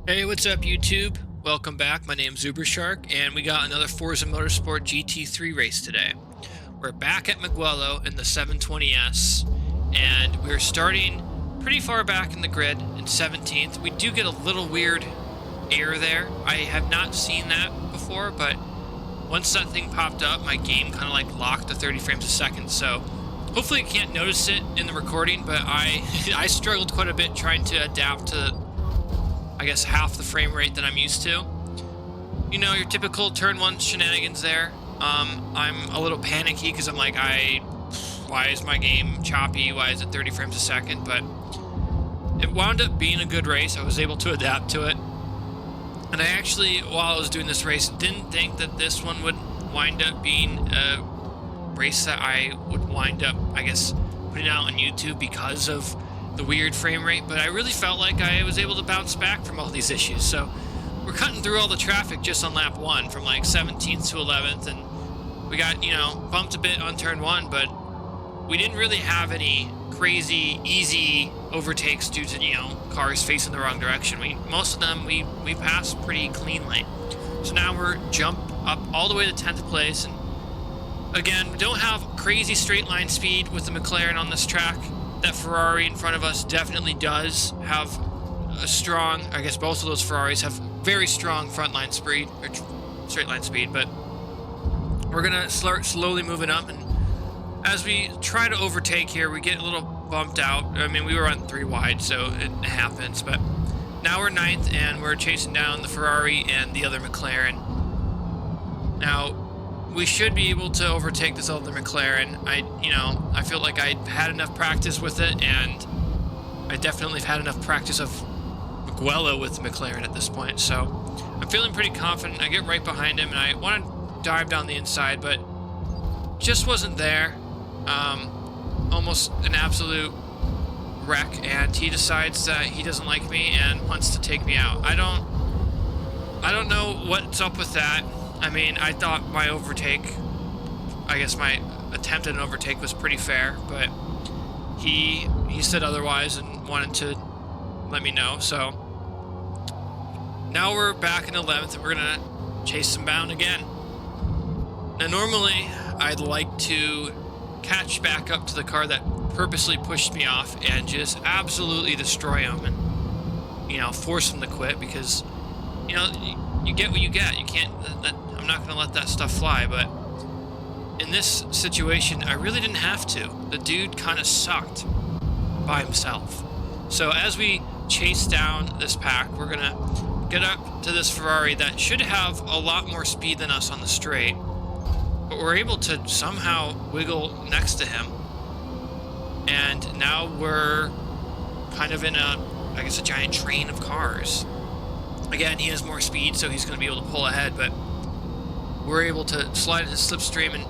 Hey, what's up, YouTube? Welcome back. My name's Ubershark, and we got another Forza Motorsport GT3 race today. We're back at Mugello in the 720S, and we're starting pretty far back in the grid in 17th. We do get a little weird error there. I have not seen that before, but once that thing popped up, my game kind of like locked to 30 frames a second, so hopefully you can't notice it in the recording, but I struggled quite a bit trying to adapt to, I guess, half the frame rate that I'm used to. You know, your typical turn one shenanigans there. I'm a little panicky because I'm like, why is my game choppy? Why is it 30 frames a second? But it wound up being a good race. I was able to adapt to it. And I actually, while I was doing this race, didn't think that this one would wind up being a race that I would wind up, I guess, putting out on YouTube because of the weird frame rate, but I really felt like I was able to bounce back from all these issues. So we're cutting through all the traffic just on lap 1 from like 17th to 11th, and we got, you know, bumped a bit on turn 1, but we didn't really have any crazy easy overtakes due to, you know, cars facing the wrong direction. Most of them we passed pretty cleanly. So now we're jump up all the way to 10th place, and again, we don't have crazy straight line speed with the McLaren on this track. That Ferrari in front of us definitely does have a strong, I guess both of those Ferraris have very strong front line speed, or straight line speed, but we're gonna start slowly moving up, and as we try to overtake here, we get a little bumped out. I mean, we were on 3 wide, so it happens, but now we're 9th, and we're chasing down the Ferrari and the other McLaren. Now, we should be able to overtake this other McLaren. I feel like I had enough practice with it, and I definitely have had enough practice of Mugello with McLaren at this point. So I'm feeling pretty confident. I get right behind him, and I want to dive down the inside, but just wasn't there. Almost an absolute wreck, and he decides that he doesn't like me and wants to take me out. I don't know what's up with that. I mean, I thought my overtake, I guess my attempt at an overtake was pretty fair, but he said otherwise and wanted to let me know. So now we're back in 11th, and we're gonna chase him down again. Now normally I'd like to catch back up to the car that purposely pushed me off and just absolutely destroy him and, you know, force him to quit, because, you know, you get what you get. You can't, I'm not going to let that stuff fly, but in this situation, I really didn't have to. The dude kind of sucked by himself. So as we chase down this pack, we're going to get up to this Ferrari that should have a lot more speed than us on the straight, but we're able to somehow wiggle next to him, and now we're kind of in I guess a giant train of cars. Again, he has more speed, so he's going to be able to pull ahead, but we're able to slide into slipstream, and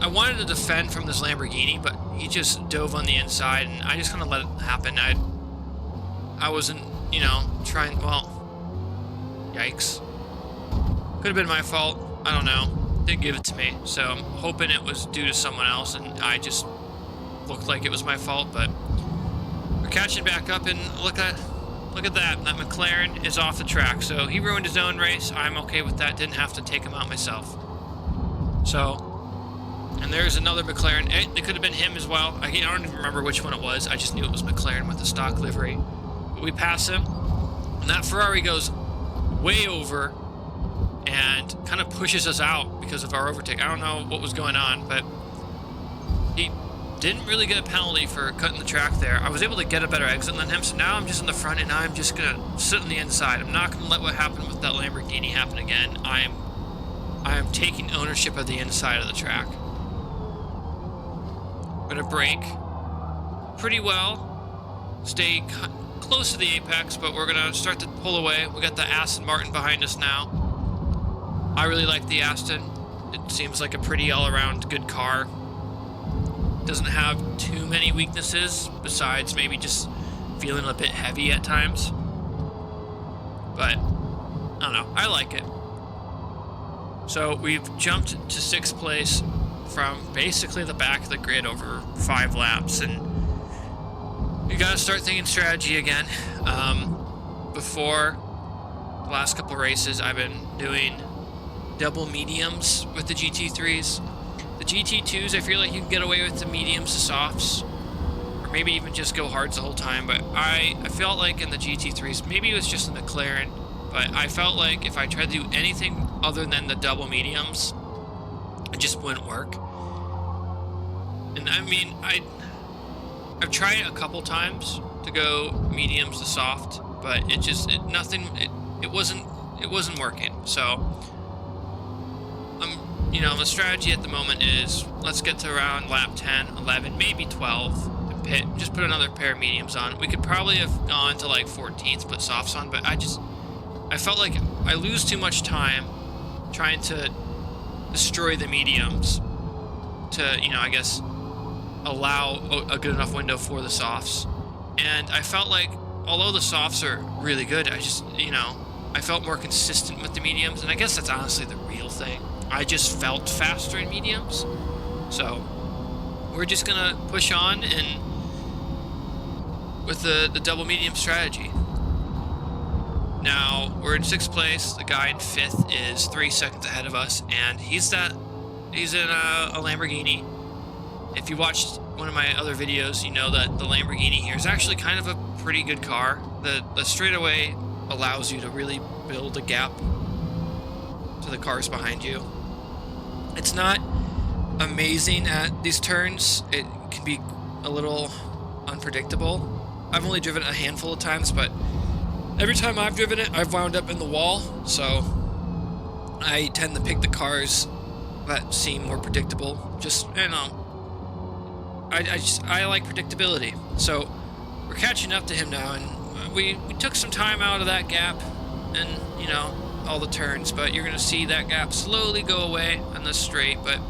I wanted to defend from this Lamborghini, but he just dove on the inside, and I just kind of let it happen. I wasn't, you know, trying, well, yikes. Could have been my fault. I don't know. Didn't give it to me, so I'm hoping it was due to someone else, and I just looked like it was my fault, but we're catching back up, and look at that. That McLaren is off the track, so he ruined his own race. I'm okay with that. Didn't have to take him out myself. So, and there's another McLaren. It could have been him as well. I don't even remember which one it was. I just knew it was McLaren with the stock livery. But we pass him, and that Ferrari goes way over and kind of pushes us out because of our overtake. I don't know what was going on, but he didn't really get a penalty for cutting the track there. I was able to get a better exit than him, so now I'm just in the front, and I'm just going to sit on the inside. I'm not going to let what happened with that Lamborghini happen again. I am taking ownership of the inside of the track. I'm going to brake pretty well, stay close to the apex, but we're going to start to pull away. We got the Aston Martin behind us now. I really like the Aston. It seems like a pretty all-around good car. Doesn't have too many weaknesses, besides maybe just feeling a bit heavy at times. But, I don't know, I like it. So we've jumped to 6th place from basically the back of the grid over 5 laps, and you gotta start thinking strategy again. Before the last couple races, I've been doing double mediums with the GT3s. The GT2s, I feel like you can get away with the mediums to softs, or maybe even just go hards the whole time, but I felt like in the GT3s, maybe it was just the McLaren, but I felt like if I tried to do anything other than the double mediums, it just wouldn't work. And I mean, I've tried it a couple times to go mediums to soft, but it wasn't working. So the strategy at the moment is let's get to around lap 10, 11, maybe 12 and pit, just put another pair of mediums on. We could probably have gone to like 14th, put softs on, but I felt like I lose too much time trying to destroy the mediums to, I guess, allow a good enough window for the softs. And I felt like, although the softs are really good, I felt more consistent with the mediums, and I guess that's honestly the real thing. I just felt faster in mediums. So we're just gonna push on and with the double medium strategy. Now we're in 6th place. The guy in 5th is 3 seconds ahead of us, and he's in a Lamborghini. If you watched one of my other videos, you know that the Lamborghini here is actually kind of a pretty good car. The straightaway allows you to really build a gap to the cars behind you. It's not amazing at these turns. It can be a little unpredictable. I've only driven it a handful of times, but every time I've driven it, I've wound up in the wall. So I tend to pick the cars that seem more predictable. Just, I like predictability. So we're catching up to him now, and we took some time out of that gap and, all the turns, but you're going to see that gap slowly go away on this straight, but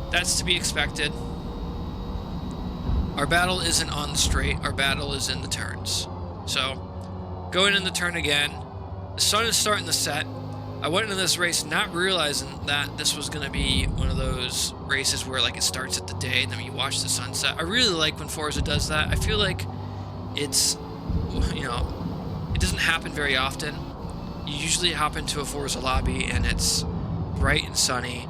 that's to be expected. Our battle isn't on the straight, our battle is in the turns. So, going in the turn again, the sun is starting to set. I went into this race not realizing that this was going to be one of those races where like it starts at the day and then you watch the sunset. I really like when Forza does that. I feel like it's, it doesn't happen very often. You usually hop into a Forza lobby and it's bright and sunny,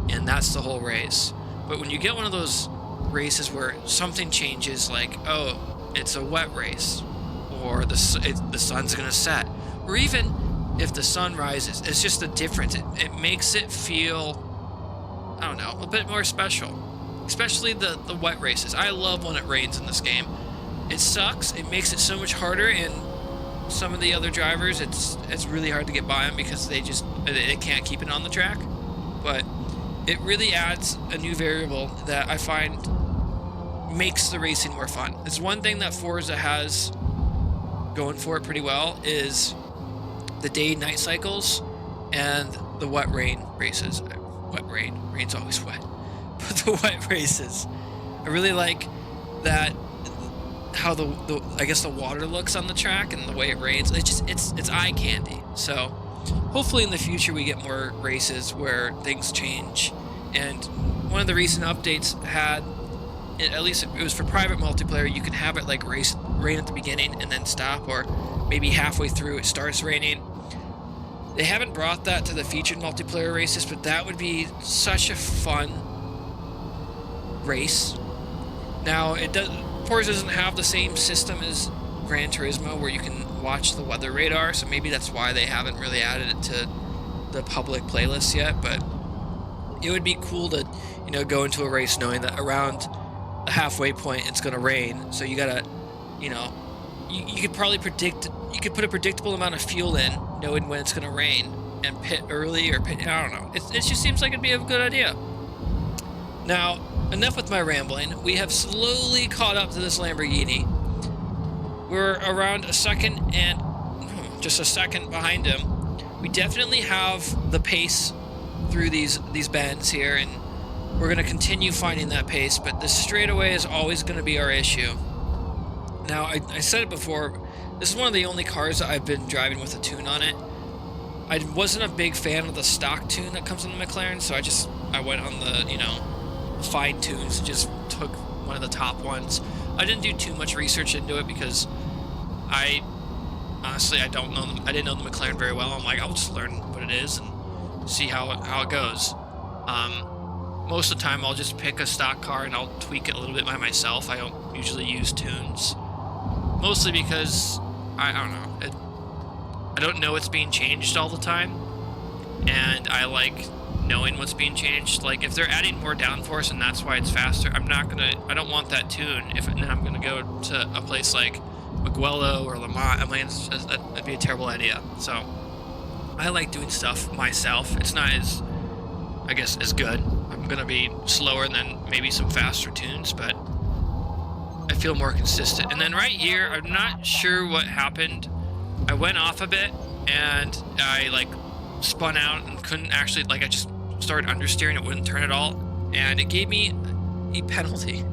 and that's the whole race. But when you get one of those races where something changes, like, oh, it's a wet race, or the sun's going to set, or even if the sun rises, it's just a difference. It makes it feel, I don't know, a bit more special. Especially the wet races. I love when it rains in this game. It sucks. It makes it so much harder, and some of the other drivers, it's really hard to get by them because they can't keep it on the track. But it really adds a new variable that I find makes the racing more fun. It's one thing that Forza has going for it pretty well is the day-night cycles and the wet rain races. Rain's always wet. But the wet races. I really like that, how I guess the water looks on the track and the way it rains. It's eye candy. So hopefully in the future we get more races where things change. And one of the recent updates had, at least it was for private multiplayer, you can have it like rain at the beginning and then stop, or maybe halfway through it starts raining. They haven't brought that to the featured multiplayer races, but that would be such a fun race. Now, Forza doesn't have the same system as Gran Turismo where you can watch the weather radar, so maybe that's why they haven't really added it to the public playlist yet, but it would be cool to, go into a race knowing that around the halfway point it's going to rain, so you gotta, you could probably you could put a predictable amount of fuel in, knowing when it's going to rain, and pit early or pit, I don't know. It just seems like it'd be a good idea. Now, enough with my rambling. We have slowly caught up to this Lamborghini. We're around a second and just a second behind him. We definitely have the pace through these bends here, and we're going to continue finding that pace, but the straightaway is always going to be our issue. Now, I said it before, this is one of the only cars that I've been driving with a tune on it. I wasn't a big fan of the stock tune that comes on the McLaren, so I went on the, fine tunes and just took one of the top ones. I didn't do too much research into it because I honestly, I don't know them. I didn't know the McLaren very well. I'm like, I'll just learn what it is and see how it goes. Most of the time, I'll just pick a stock car and I'll tweak it a little bit by myself. I don't usually use tunes, mostly because I don't know. I don't know what's being changed all the time, and I like knowing what's being changed. Like if they're adding more downforce and that's why it's faster, I don't want that tune. Then I'm gonna go to a place like Mugello or Le Mans. I mean, that'd be a terrible idea. So I like doing stuff myself. It's not as, I guess, as good. I'm gonna be slower than maybe some faster tunes, but I feel more consistent. And then right here, I'm not sure what happened. I went off a bit and I like spun out and couldn't actually, like, I just started understeering, it wouldn't turn at all, and it gave me a penalty.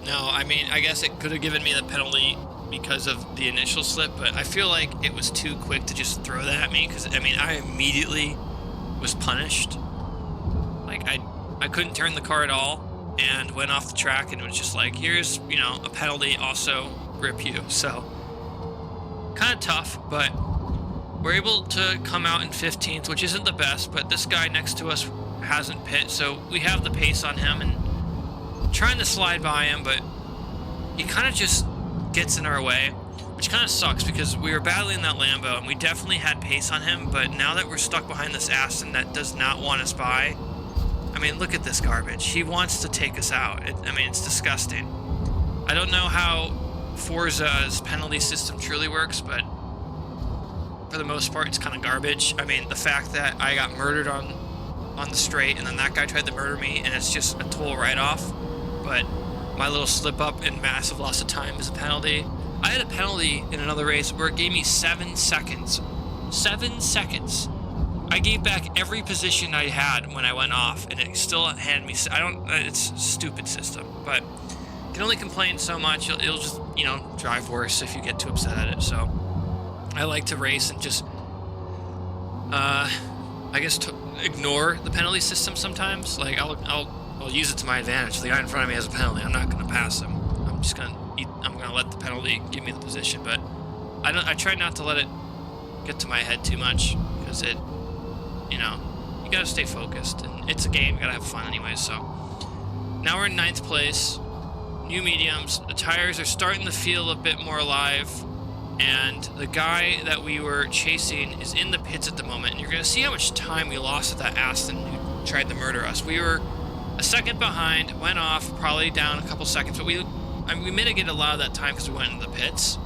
No, I mean, I guess it could have given me the penalty because of the initial slip, but I feel like it was too quick to just throw that at me, because I mean, I immediately was punished. Like I couldn't turn the car at all and went off the track, and it was just like, here's, you know, a penalty, also rip you. So kind of tough, but we're able to come out in 15th, which isn't the best, but this guy next to us hasn't pit, so we have the pace on him, and trying to slide by him, but he kind of just gets in our way, which kind of sucks because we were battling that Lambo and we definitely had pace on him, but now that we're stuck behind this Aston that does not want us by, I mean, look at this garbage. He wants to take us out. I mean, it's disgusting. I don't know how Forza's penalty system truly works, but for the most part, it's kind of garbage. I mean, the fact that I got murdered on the straight and then that guy tried to murder me and it's just a total write-off, but my little slip-up and massive loss of time is a penalty. I had a penalty in another race where it gave me 7 seconds. 7 seconds. I gave back every position I had when I went off, and it still handed me... it's a stupid system, but you can only complain so much. It'll just, you know, drive worse if you get too upset at it. So I like to race and just, I guess, ignore the penalty system sometimes. Like, I'll use it to my advantage. The guy in front of me has a penalty. I'm not going to pass him. I'm going to let the penalty give me the position, but I try not to let it get to my head too much, because it, you know, you got to stay focused, and it's a game. You got to have fun anyway. So now we're in 9th place, new mediums. The tires are starting to feel a bit more alive, and the guy that we were chasing is in the pits at the moment, and you're going to see how much time we lost at that Aston who tried to murder us. We were a second behind, went off, probably down a couple seconds, but we mitigated a lot of that time because we went into the pits.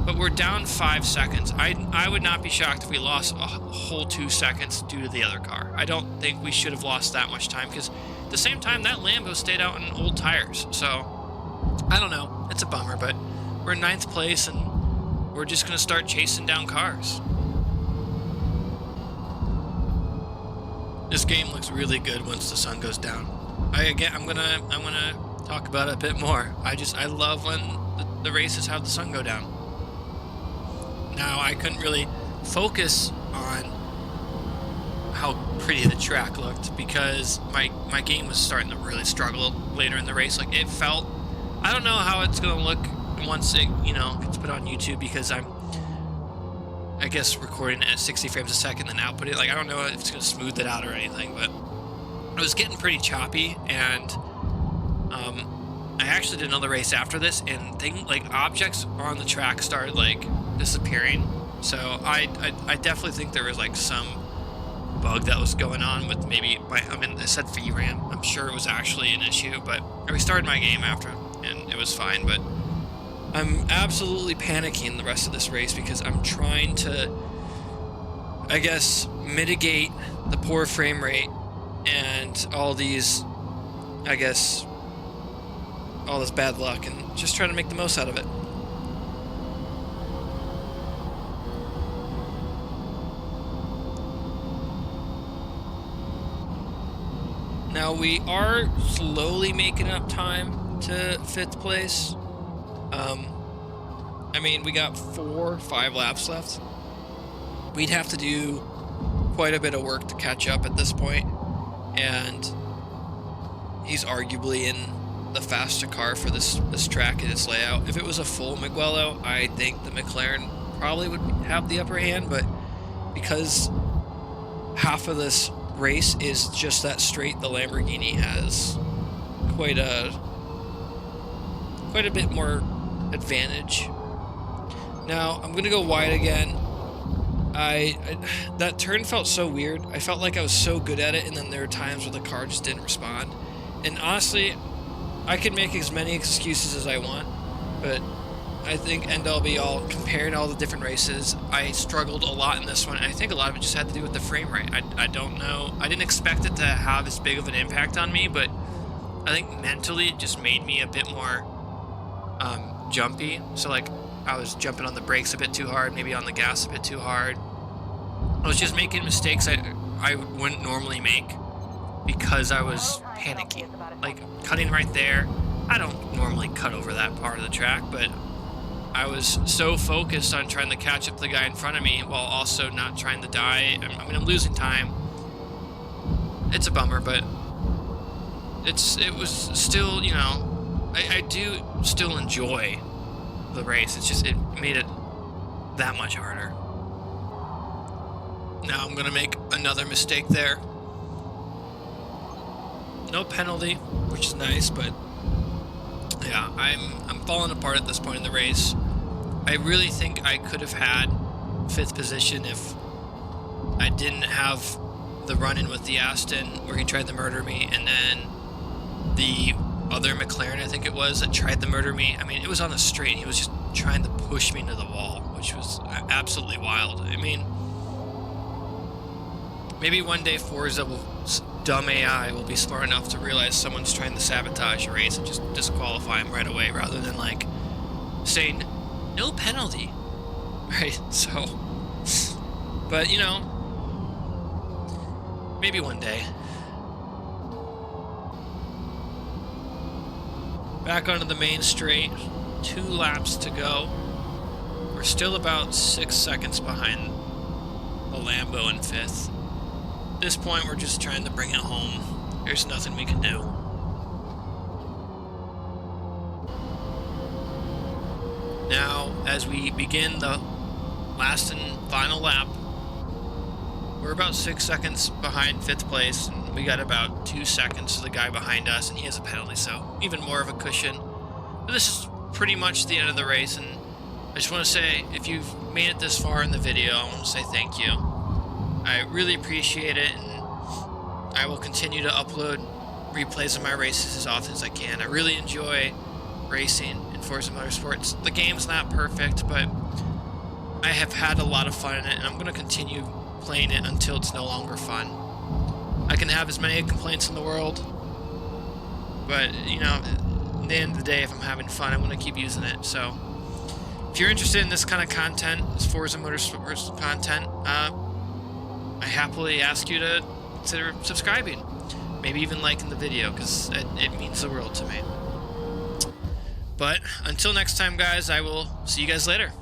But we're down 5 seconds. I would not be shocked if we lost a whole 2 seconds due to the other car. I don't think we should have lost that much time, because at the same time, that Lambo stayed out on old tires. So, I don't know. It's a bummer, but we're in 9th place, and we're just going to start chasing down cars. This game looks really good once the sun goes down. I'm gonna talk about it a bit more. I love when the races have the sun go down. Now, I couldn't really focus on how pretty the track looked because my game was starting to really struggle later in the race. Like, it felt, I don't know how it's gonna look once it, you know, gets put on YouTube, because I guess recording it at 60 frames a second and outputting it. Like, I don't know if it's gonna smooth it out or anything, but it was getting pretty choppy, and I actually did another race after this, and objects on the track started like disappearing. So I definitely think there was like some bug that was going on with maybe I said VRAM. I'm sure it was actually an issue, but I restarted my game after and it was fine. But I'm absolutely panicking the rest of this race because I'm trying to, I guess, mitigate the poor frame rate and all these, I guess, all this bad luck, and just trying to make the most out of it. Now we are slowly making up time to 5th place. We got 4 or 5 laps left. We'd have to do quite a bit of work to catch up at this point, and he's arguably in the faster car for this track and its layout. If it was a full Mugello, I think the McLaren probably would have the upper hand, but because half of this race is just that straight, the Lamborghini has quite a bit more advantage. Now I'm gonna go wide again. That turn felt so weird. I felt like I was so good at it, and then there were times where the car just didn't respond. And honestly, I can make as many excuses as I want, but I think end all be all, comparing all the different races, I struggled a lot in this one. And I think a lot of it just had to do with the frame rate. I don't know. I didn't expect it to have as big of an impact on me, but I think mentally it just made me a bit more jumpy. So like I was jumping on the brakes a bit too hard, maybe on the gas a bit too hard. I was just making mistakes I wouldn't normally make because I was panicking. Like cutting right there, I don't normally cut over that part of the track, but I was so focused on trying to catch up the guy in front of me while also not trying to die. I mean, I'm losing time. It's a bummer, but it was still, you know, I do still enjoy the race. It's just, it made it that much harder. Now I'm gonna make another mistake there. No penalty, which is nice, but yeah, I'm falling apart at this point in the race. I really think I could have had 5th position if I didn't have the run-in with the Aston where he tried to murder me, and then the other McLaren, I think it was, that tried to murder me. I mean, it was on the straight. He was just trying to push me into the wall, which was absolutely wild. I mean, maybe one day Forza dumb AI will be smart enough to realize someone's trying to sabotage a race and just disqualify him right away, rather than like saying no penalty, right? So, but you know, maybe one day. Back onto the main straight, 2 laps to go. We're still about 6 seconds behind the Lambo in 5th. At this point, we're just trying to bring it home. There's nothing we can do. Now, as we begin the last and final lap, we're about 6 seconds behind 5th place, and we got about 2 seconds to the guy behind us, and he has a penalty, so even more of a cushion. But this is pretty much the end of the race, and I just want to say, if you've made it this far in the video, I want to say thank you. I really appreciate it, and I will continue to upload replays of my races as often as I can. I really enjoy racing in Forza Motorsport. The game's not perfect, but I have had a lot of fun in it, and I'm going to continue playing it until it's no longer fun. I can have as many complaints in the world, but, you know, at the end of the day, if I'm having fun, I'm going to keep using it. So, if you're interested in this kind of content, this Forza Motorsport content, I happily ask you to consider subscribing, maybe even liking the video, because it means the world to me. But until next time, guys, I will see you guys later.